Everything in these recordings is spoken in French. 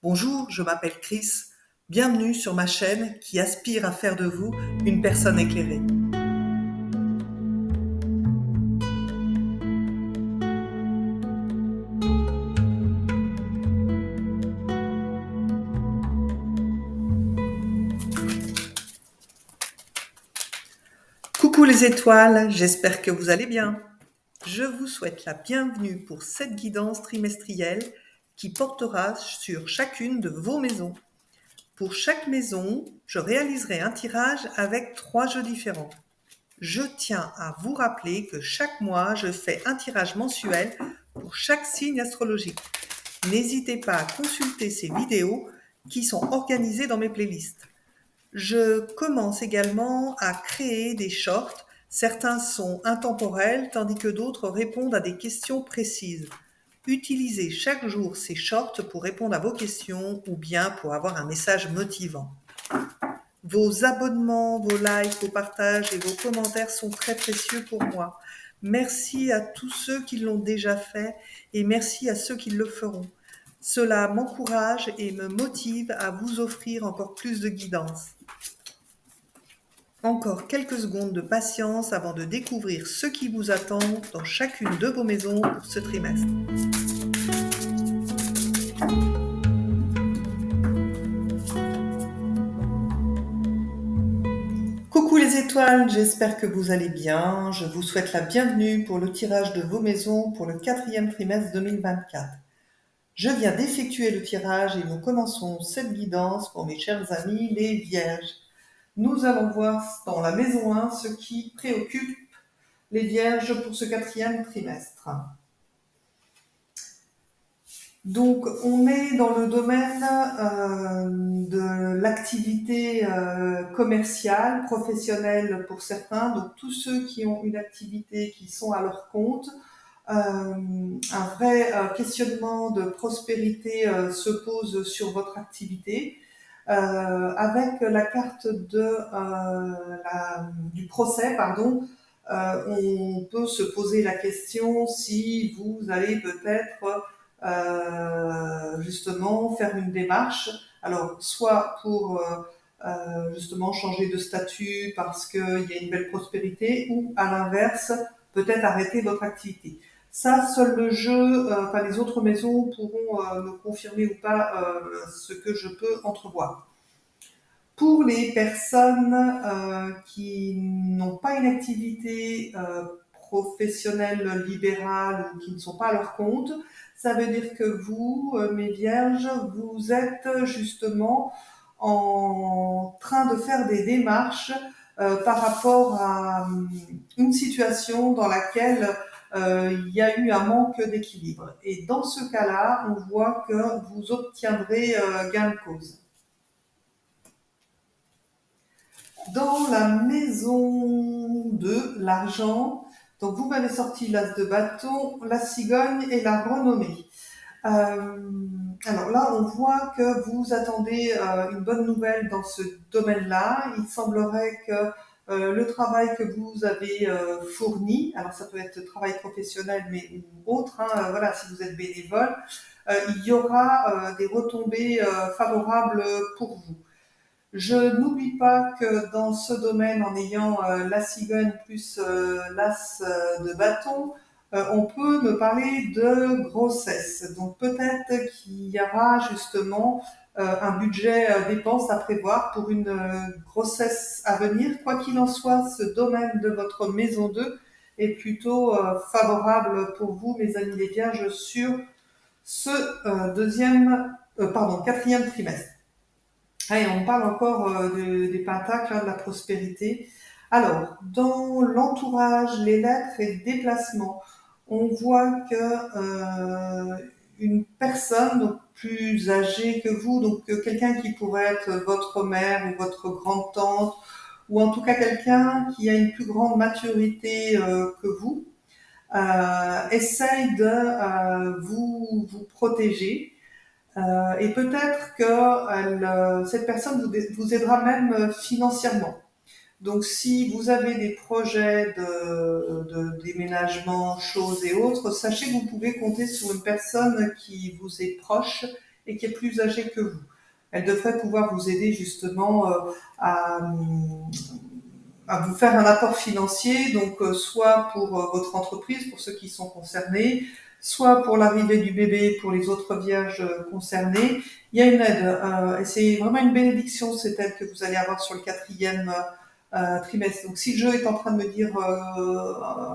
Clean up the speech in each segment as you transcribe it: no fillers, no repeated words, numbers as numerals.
Bonjour, je m'appelle Chris. Bienvenue sur ma chaîne qui aspire à faire de vous une personne éclairée. Coucou les étoiles, j'espère que vous allez bien. Je vous souhaite la bienvenue pour cette guidance trimestrielle qui portera sur chacune de vos maisons. Pour chaque maison, je réaliserai un tirage avec 3 jeux différents. Je tiens à vous rappeler que chaque mois, je fais un tirage mensuel pour chaque signe astrologique. N'hésitez pas à consulter ces vidéos qui sont organisées dans mes playlists. Je commence également à créer des shorts. Certains sont intemporels tandis que d'autres répondent à des questions précises. Utilisez chaque jour ces shorts pour répondre à vos questions ou bien pour avoir un message motivant. Vos abonnements, vos likes, vos partages et vos commentaires sont très précieux pour moi. Merci à tous ceux qui l'ont déjà fait et merci à ceux qui le feront. Cela m'encourage et me motive à vous offrir encore plus de guidance. Encore quelques secondes de patience avant de découvrir ce qui vous attend dans chacune de vos maisons pour ce trimestre. Coucou les étoiles, j'espère que vous allez bien. Je vous souhaite la bienvenue pour le tirage de vos maisons pour le 4e trimestre 2024. Je viens d'effectuer le tirage et nous commençons cette guidance pour mes chers amis les Vierges. Nous allons voir dans la maison 1 ce qui préoccupe les Vierges pour ce 4e trimestre. Donc, on est dans le domaine de l'activité commerciale, professionnelle pour certains. Donc, tous ceux qui ont une activité qui sont à leur compte, un vrai questionnement de prospérité se pose sur votre activité. Avec la carte du procès, on peut se poser la question si vous allez peut-être justement faire une démarche. Alors, soit pour justement changer de statut parce qu'il y a une belle prospérité, ou à l'inverse, peut-être arrêter votre activité. Ça, seul le jeu, les autres maisons pourront me confirmer ou pas ce que je peux entrevoir. Pour les personnes qui n'ont pas une activité professionnelle libérale ou qui ne sont pas à leur compte, ça veut dire que vous, mes vierges, vous êtes justement en train de faire des démarches par rapport à une situation dans laquelle il y a eu un manque d'équilibre. Et dans ce cas-là, on voit que vous obtiendrez gain de cause. Dans la maison 2, l'argent, donc vous m'avez sorti l'as de bâton, la cigogne et la renommée. Alors là, on voit que vous attendez une bonne nouvelle dans ce domaine-là. Il semblerait que le travail que vous avez fourni, alors ça peut être travail professionnel mais ou autre, voilà, si vous êtes bénévole, il y aura des retombées favorables pour vous. Je n'oublie pas que dans ce domaine, en ayant la cigogne plus l'as de bâton, on peut me parler de grossesse. Donc peut-être qu'il y aura justement un budget dépenses à prévoir pour une grossesse à venir. Quoi qu'il en soit, ce domaine de votre maison 2 est plutôt favorable pour vous, mes amis les vierges, sur ce quatrième trimestre. Et on parle encore des pentacles, de la prospérité. Alors, dans l'entourage, les lettres et le déplacement, on voit que une personne donc, plus âgée que vous, donc quelqu'un qui pourrait être votre mère ou votre grande-tante, ou en tout cas quelqu'un qui a une plus grande maturité que vous, essaye de vous protéger. Et peut-être que cette personne vous aidera même financièrement. Donc si vous avez des projets de déménagement, choses et autres, sachez que vous pouvez compter sur une personne qui vous est proche et qui est plus âgée que vous. Elle devrait pouvoir vous aider justement à vous faire un apport financier, donc soit pour votre entreprise, pour ceux qui sont concernés, soit pour l'arrivée du bébé, pour les autres vierges concernées. Il y a une aide, et c'est vraiment une bénédiction, cette aide que vous allez avoir sur le quatrième trimestre. Donc si le jeu est en train de me dire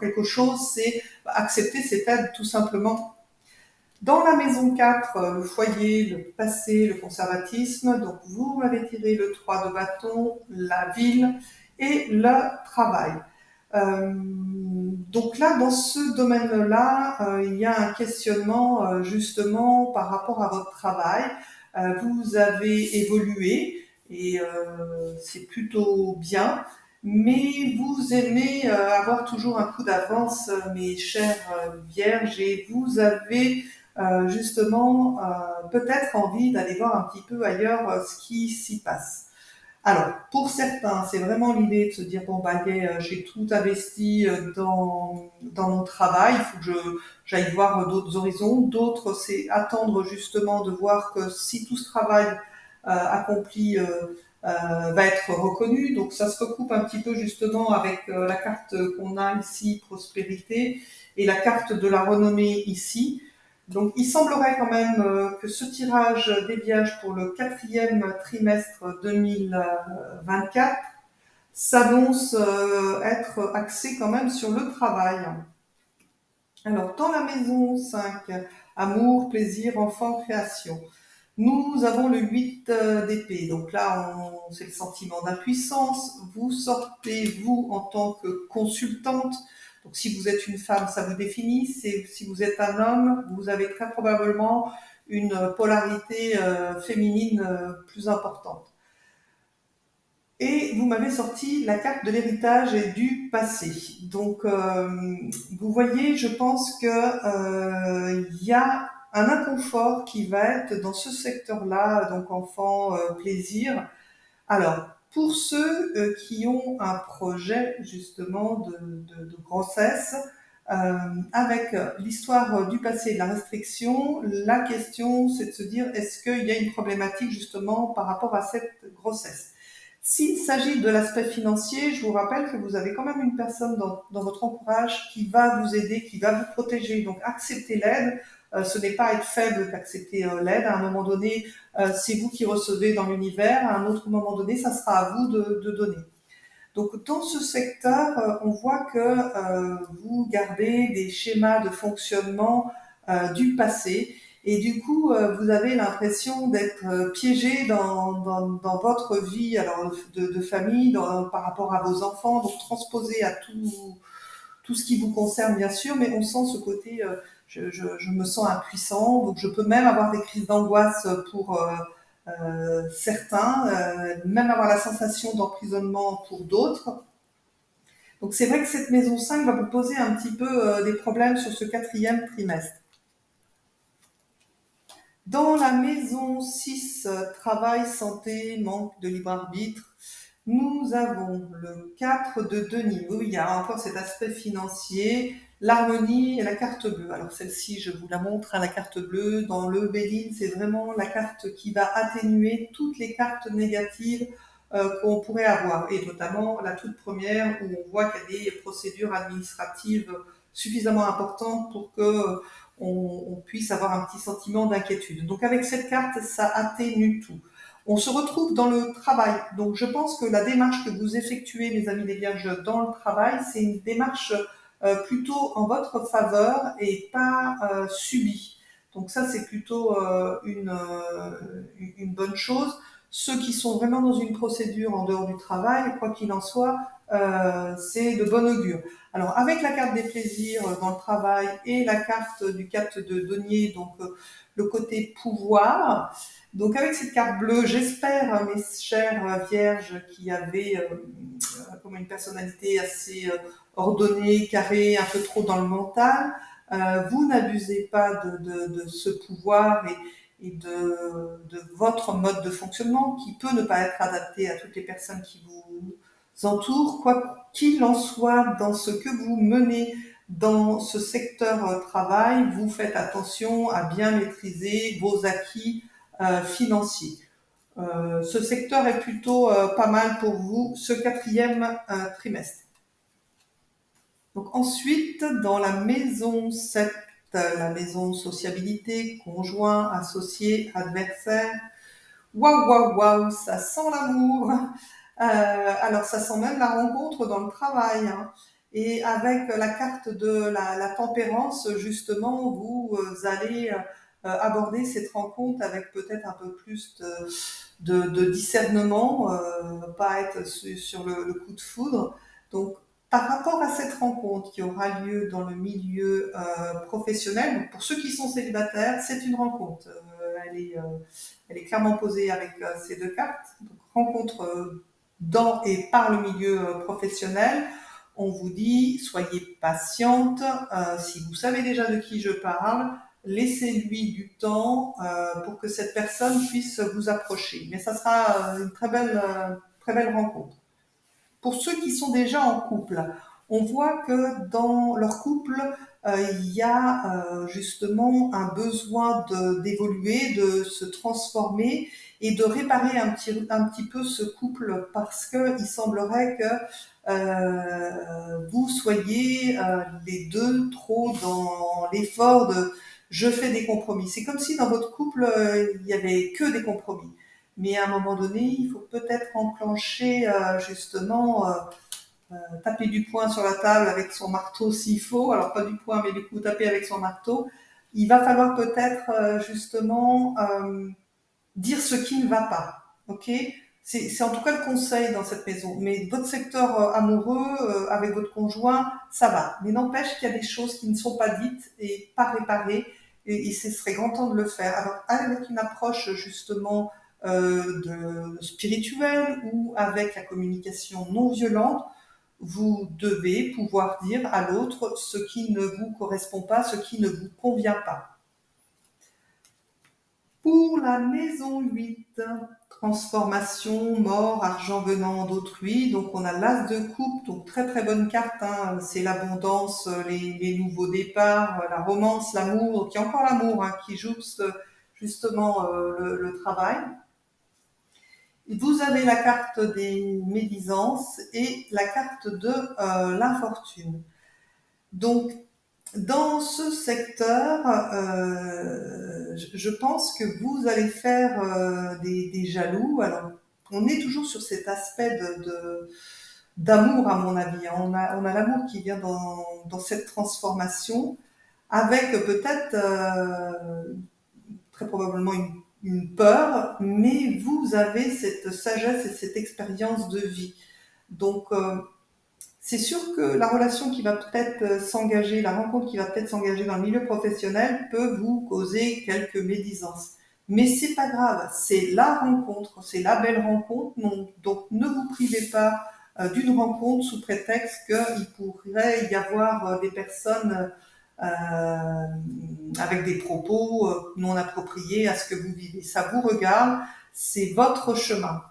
quelque chose, c'est accepter cette aide tout simplement. Dans la maison 4, le foyer, le passé, le conservatisme, donc vous m'avez tiré le 3 de bâton, la ville et le travail. Donc là, dans ce domaine-là, il y a un questionnement justement par rapport à votre travail. Vous avez évolué et c'est plutôt bien, mais vous aimez avoir toujours un coup d'avance, mes chères vierges, et vous avez justement peut-être envie d'aller voir un petit peu ailleurs ce qui s'y passe. Alors, pour certains, c'est vraiment l'idée de se dire, bon, bah, j'ai tout investi dans mon travail, il faut que j'aille voir d'autres horizons. D'autres, c'est attendre justement de voir que si tout ce travail accompli va être reconnu. Donc, ça se recoupe un petit peu justement avec la carte qu'on a ici, prospérité, et la carte de la renommée ici. Donc, il semblerait quand même que ce tirage des Vierges pour le quatrième trimestre 2024 s'annonce être axé quand même sur le travail. Alors, dans la maison 5, amour, plaisir, enfant, création, nous avons le 8 d'épée. Donc là, c'est le sentiment d'impuissance. Vous sortez, vous, en tant que consultante. Donc si vous êtes une femme, ça vous définit. Si vous êtes un homme, vous avez très probablement une polarité féminine plus importante. Et vous m'avez sorti la carte de l'héritage et du passé. Donc, vous voyez, je pense que y a un inconfort qui va être dans ce secteur-là, donc enfant, plaisir. Alors, pour ceux qui ont un projet justement de grossesse, avec l'histoire du passé et de la restriction, la question c'est de se dire est-ce qu'il y a une problématique justement par rapport à cette grossesse. S'il s'agit de l'aspect financier, je vous rappelle que vous avez quand même une personne dans votre entourage qui va vous aider, qui va vous protéger. Donc acceptez l'aide. Ce n'est pas être faible qu'accepter l'aide. À un moment donné, c'est vous qui recevez dans l'univers. À un autre moment donné, ça sera à vous de donner. Donc dans ce secteur, on voit que vous gardez des schémas de fonctionnement du passé et du coup vous avez l'impression d'être piégé dans votre vie alors de famille par rapport à vos enfants, donc transposé à tout ce qui vous concerne bien sûr, mais on sent ce côté je me sens impuissant, donc je peux même avoir des crises d'angoisse pour certains, même avoir la sensation d'emprisonnement pour d'autres. Donc c'est vrai que cette maison 5 va vous poser un petit peu des problèmes sur ce quatrième trimestre. Dans la maison 6, travail, santé, manque de libre arbitre, nous avons le 4 de denier. Oui, il y a encore cet aspect financier, l'harmonie et la carte bleue. Alors celle-ci, je vous la montre, la carte bleue. Dans le Béline, c'est vraiment la carte qui va atténuer toutes les cartes négatives qu'on pourrait avoir. Et notamment la toute première où on voit qu'il y a des procédures administratives suffisamment importantes pour que on puisse avoir un petit sentiment d'inquiétude. Donc avec cette carte, ça atténue tout. On se retrouve dans le travail. Donc je pense que la démarche que vous effectuez, mes amis les vierges, dans le travail, c'est une démarche plutôt en votre faveur et pas subie. Donc ça, c'est plutôt une bonne chose. Ceux qui sont vraiment dans une procédure en dehors du travail, quoi qu'il en soit, c'est de bon augure. Alors avec la carte des plaisirs dans le travail et la carte du 4 de denier, donc le côté pouvoir, donc avec cette carte bleue, j'espère, mes chères vierges qui avaient comme une personnalité assez ordonnée, carrée, un peu trop dans le mental, vous n'abusez pas de ce pouvoir et de votre mode de fonctionnement qui peut ne pas être adapté à toutes les personnes qui vous entourent. Quoi qu'il en soit, dans ce que vous menez dans ce secteur travail, vous faites attention à bien maîtriser vos acquis financier. Ce secteur est plutôt pas mal pour vous ce quatrième trimestre. Donc ensuite, dans la maison 7, la maison sociabilité, conjoint, associé, adversaire, waouh, waouh, waouh, ça sent l'amour. Alors ça sent même la rencontre dans le travail, hein. Et avec la carte de la tempérance, justement, vous allez aborder cette rencontre avec peut-être un peu plus de discernement, pas être sur le coup de foudre. Donc, par rapport à cette rencontre qui aura lieu dans le milieu professionnel, donc pour ceux qui sont célibataires, c'est une rencontre. Elle est clairement posée avec ces deux cartes. Donc, rencontre dans et par le milieu professionnel. On vous dit, soyez patiente. Si vous savez déjà de qui je parle, laissez-lui du temps pour que cette personne puisse vous approcher. Mais ça sera une très belle rencontre. Pour ceux qui sont déjà en couple, on voit que dans leur couple, il y a justement un besoin d'évoluer, de se transformer et de réparer un petit peu ce couple parce qu'il semblerait que vous soyez les deux trop dans l'effort de je fais des compromis. C'est comme si dans votre couple, il n'y avait que des compromis. Mais à un moment donné, il faut peut-être enclencher justement taper du poing sur la table avec son marteau s'il faut, alors pas du poing mais du coup taper avec son marteau. Il va falloir peut-être justement dire ce qui ne va pas, ok. C'est en tout cas le conseil dans cette maison. Mais votre secteur amoureux avec votre conjoint, ça va. Mais n'empêche qu'il y a des choses qui ne sont pas dites et pas réparées et ce serait grand temps de le faire. Alors avec une approche justement spirituelle ou avec la communication non violente, vous devez pouvoir dire à l'autre ce qui ne vous correspond pas, ce qui ne vous convient pas. Pour la maison 8, transformation, mort, argent venant d'autrui. Donc on a l'as de coupe, donc très très bonne carte, hein. C'est l'abondance, les nouveaux départs, la romance, l'amour. Donc il y a encore l'amour qui jouxte justement le travail. Vous avez la carte des médisances et la carte de l'infortune. Donc, dans ce secteur, je pense que vous allez faire des jaloux. Alors, on est toujours sur cet aspect d'amour, à mon avis. On a l'amour qui vient dans cette transformation, avec peut-être très probablement une peur, mais vous avez cette sagesse et cette expérience de vie. Donc, c'est sûr que la relation qui va peut-être s'engager, la rencontre qui va peut-être s'engager dans le milieu professionnel peut vous causer quelques médisances. Mais c'est pas grave, c'est la rencontre, c'est la belle rencontre. Donc ne vous privez pas d'une rencontre sous prétexte qu'il pourrait y avoir des personnes avec des propos non appropriés à ce que vous vivez. Ça vous regarde, c'est votre chemin.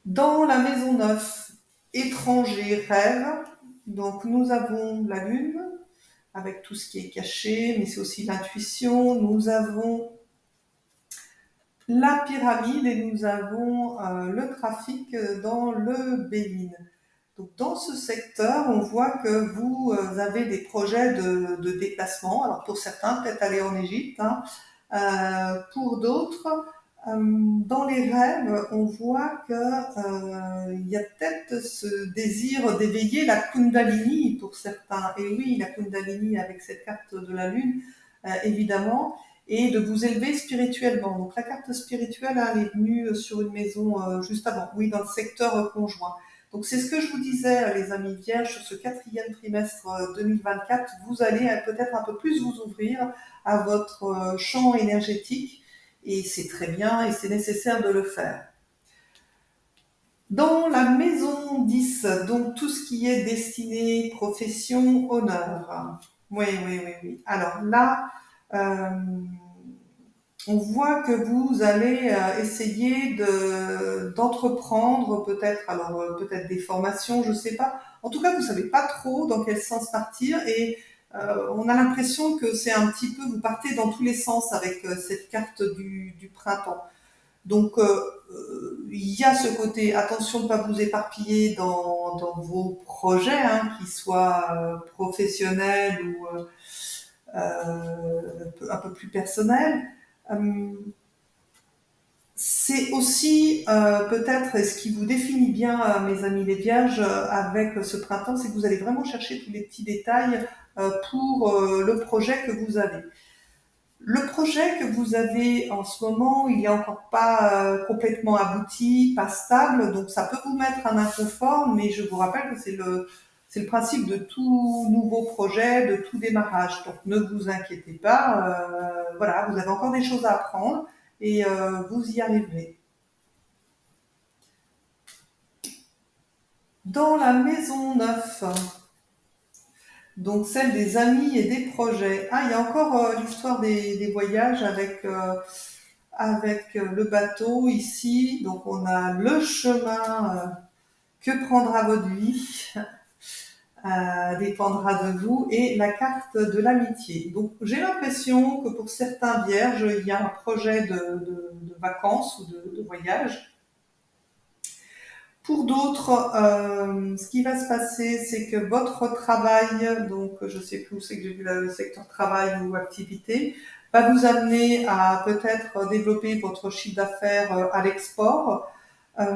Dans la maison 9, étranger, rêve, donc nous avons la lune, avec tout ce qui est caché, mais c'est aussi l'intuition. Nous avons la pyramide et nous avons le trafic dans le Béline. Donc dans ce secteur, on voit que vous avez des projets de déplacement. Alors pour certains, peut-être aller en Égypte. Pour d'autres, dans les rêves, on voit que il y a peut-être ce désir d'éveiller la Kundalini pour certains. Et oui, la Kundalini avec cette carte de la Lune, évidemment, et de vous élever spirituellement. Donc la carte spirituelle, elle est venue sur une maison juste avant, oui, dans le secteur conjoint. Donc c'est ce que je vous disais, les amis vierges, sur ce quatrième trimestre 2024, vous allez peut-être un peu plus vous ouvrir à votre champ énergétique et c'est très bien et c'est nécessaire de le faire. Dans la maison 10, donc tout ce qui est destiné, profession, honneur. Oui, oui, oui, oui. Alors là, on voit que vous allez essayer d'entreprendre peut-être, alors peut-être des formations, je sais pas. En tout cas, vous savez pas trop dans quel sens partir et On a l'impression que c'est un petit peu, vous partez dans tous les sens avec cette carte du printemps. Donc, il y a ce côté, attention de ne pas vous éparpiller dans vos projets, hein, qu'ils soient professionnels ou un peu plus personnels. Euh, c'est aussi peut-être, et ce qui vous définit bien, mes amis les vierges, avec ce printemps, c'est que vous allez vraiment chercher tous les petits détails pour le projet que vous avez. Le projet que vous avez en ce moment, il n'est encore pas complètement abouti, pas stable, donc ça peut vous mettre un inconfort, mais je vous rappelle que c'est le principe de tout nouveau projet, de tout démarrage. Donc ne vous inquiétez pas, voilà, vous avez encore des choses à apprendre et vous y arriverez. Dans la maison 9, donc celle des amis et des projets. Ah, il y a encore l'histoire des voyages avec le bateau ici. Donc on a le chemin que prendra votre vie, dépendra de vous, et la carte de l'amitié. Donc j'ai l'impression que pour certains vierges, il y a un projet de vacances ou de voyage. Pour d'autres, ce qui va se passer, c'est que votre travail, donc je sais plus où c'est que j'ai vu le secteur travail ou activité, va vous amener à peut-être développer votre chiffre d'affaires à l'export. Euh,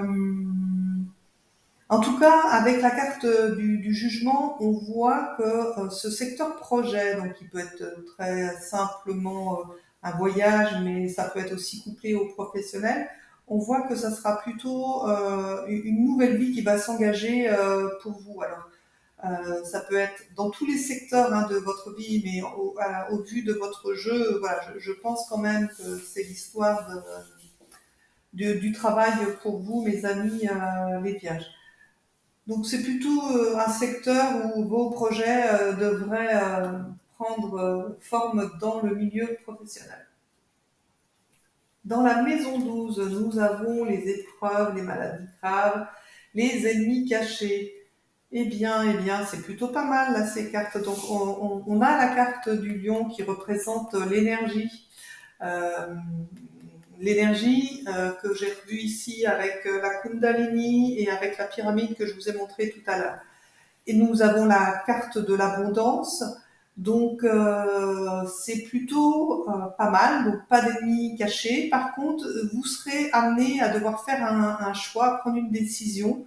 En tout cas, avec la carte du jugement, on voit que ce secteur projet, donc qui peut être très simplement un voyage, mais ça peut être aussi couplé au professionnel, on voit que ça sera plutôt une nouvelle vie qui va s'engager pour vous. Alors, ça peut être dans tous les secteurs hein, de votre vie, mais au vu de votre jeu, voilà, je pense quand même que c'est l'histoire du travail pour vous, mes amis, les vierges. Donc c'est plutôt un secteur où vos projets devraient prendre forme dans le milieu professionnel. Dans la maison 12, nous avons les épreuves, les maladies graves, les ennemis cachés. Eh bien, c'est plutôt pas mal là ces cartes. Donc on a la carte du lion qui représente l'énergie. Euh, L'énergie que j'ai revue ici avec la Kundalini et avec la pyramide que je vous ai montrée tout à l'heure. Et nous avons la carte de l'abondance. Donc c'est plutôt pas mal, donc pas d'ennemis cachés. Par contre, vous serez amené à devoir faire un choix, prendre une décision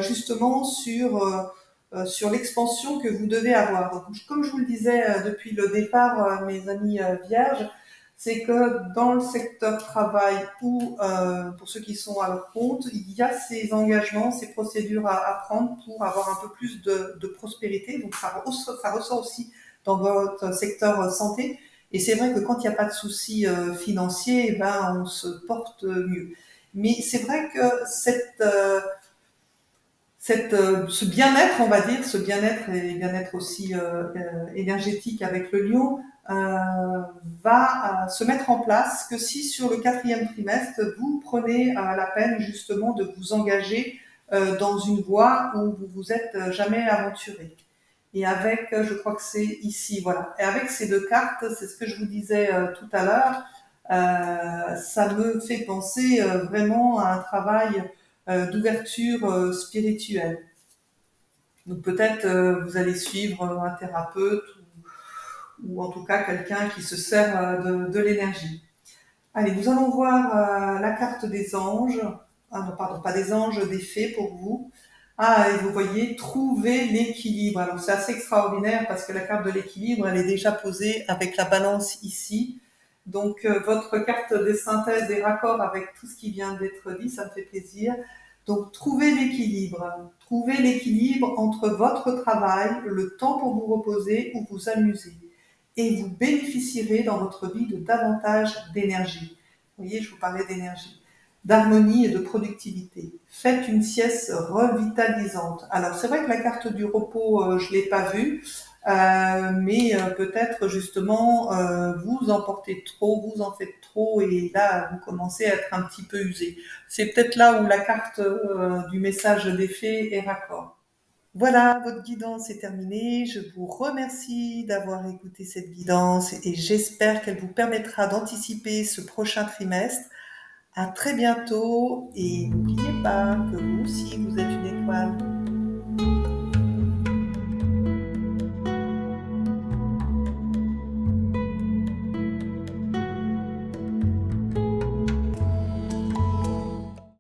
justement sur l'expansion que vous devez avoir. Donc, comme je vous le disais depuis le départ, mes amis vierges, c'est que dans le secteur travail ou pour ceux qui sont à leur compte, il y a ces engagements, ces procédures à prendre pour avoir un peu plus de prospérité. Donc ça ressort aussi dans votre secteur santé. Et c'est vrai que quand il n'y a pas de soucis financiers, eh ben, on se porte mieux. Mais c'est vrai que ce bien-être, on va dire, ce bien-être et bien-être aussi énergétique avec le lion, va se mettre en place que si sur le quatrième trimestre, vous prenez la peine justement de vous engager dans une voie où vous vous êtes jamais aventuré. Et avec, je crois que c'est ici, voilà. Et avec ces deux cartes, c'est ce que je vous disais tout à l'heure, ça me fait penser vraiment à un travail d'ouverture spirituelle. Donc peut-être vous allez suivre un thérapeute ou en tout cas quelqu'un qui se sert de l'énergie. Allez, nous allons voir la carte des anges. Ah non, pardon, pas des anges, des fées pour vous. Ah, et vous voyez, trouver l'équilibre. Alors c'est assez extraordinaire parce que la carte de l'équilibre, elle est déjà posée avec la balance ici. Donc votre carte des synthèses est raccord avec tout ce qui vient d'être dit, ça me fait plaisir. Donc trouver l'équilibre. Trouver l'équilibre entre votre travail, le temps pour vous reposer ou vous amuser. Et vous bénéficierez dans votre vie de davantage d'énergie. Vous voyez, je vous parlais d'énergie, d'harmonie et de productivité. Faites une sieste revitalisante. Alors c'est vrai que la carte du repos, je l'ai pas vue, mais peut-être justement vous en portez trop, vous en faites trop et là vous commencez à être un petit peu usé. C'est peut-être là où la carte du message des fées est raccord. Voilà, votre guidance est terminée. Je vous remercie d'avoir écouté cette guidance et j'espère qu'elle vous permettra d'anticiper ce prochain trimestre. À très bientôt et n'oubliez pas que vous aussi,